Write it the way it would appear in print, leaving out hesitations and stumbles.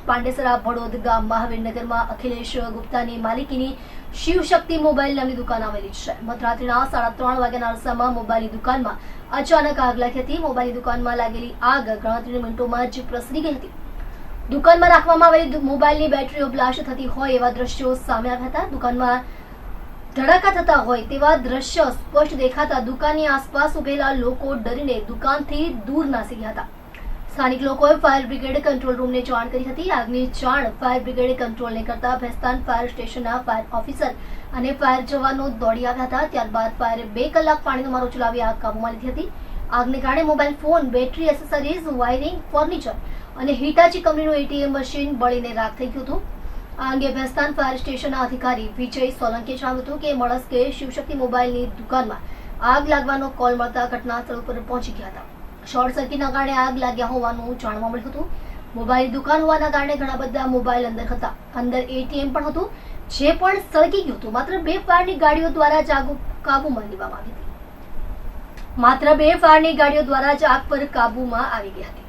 પાંડેસરા ભડોદ ગામ મહાવીરનગરમાં અખિલેશ ગુપ્તાની માલિકીની શિવશક્તિ મોબાઈલ નામની દુકાન આવેલી છે. મધરાત્રિના 3:30 વાગ્યાના અરસામાં મોબાઈલની દુકાનમાં અચાનક આગ લાગી હતી. મોબાઈલની દુકાનમાં લાગેલી આગ ગણતરીની મિનિટોમાં જ પ્રસરી ગઈ હતી. દુકાનમાં રાખવામાં આવેલી મોબાઈલની બેટરીઓ બ્લાસ્ટ થતી હોય એવા દ્રશ્યો સામે આવ્યા હતા. દુકાનમાં ધડાકા થતા હોય તેવા દ્રશ્યો સ્પષ્ટ દેખાતા દુકાનની આસપાસ ઉભેલા લોકો ડરીને દુકાનથી દૂર નાસી ગયા હતા. સ્થાનિક લોકોએ ફાયર બ્રિગેડ કંટ્રોલ રૂમને જાણ કરી હતી. આગની જાણ ફાયર બ્રિગેડ કંટ્રોલને કરતા ભેસ્તાન ફાયર સ્ટેશનના ફાયર ઓફિસર અને ફાયર જવાનો દોડી આવ્યા હતા. ત્યારબાદ ફાયરે 2 કલાક પાણીનો મારો ચલાવી આગ કાબૂમાં લીધી હતી. આગને કારણે mobile phone, battery, accessories, wiring, furniture અને હિટાચી કંપનીનું એટીએમ મશીન બળીને રાખ થઈ ગયું હતું. આ અંગે ભેસ્તાન ફાયર સ્ટેશનના અધિકારી વિજય સોલંકીએ જણાવ્યું હતું કે મળસ્કે શિવશક્તિ મોબાઈલની દુકાનમાં આગ લાગવાનો કોલ મળતા ઘટના સ્થળ પર પહોંચી ગયા હતા. શોર્ટ સર્કિટના કારણે આગ લાગ્યા હોવાનું જાણવા મળ્યું હતું. મોબાઈલ દુકાન હોવાના કારણે ઘણા બધા મોબાઈલ અંદર હતા. અંદર એટીએમ પણ હતું, જે પણ સળગી ગયું હતું. માત્ર 2 ફાયરની ગાડીઓ દ્વારા જ આગ કાબૂમાં લેવામાં આવી હતી.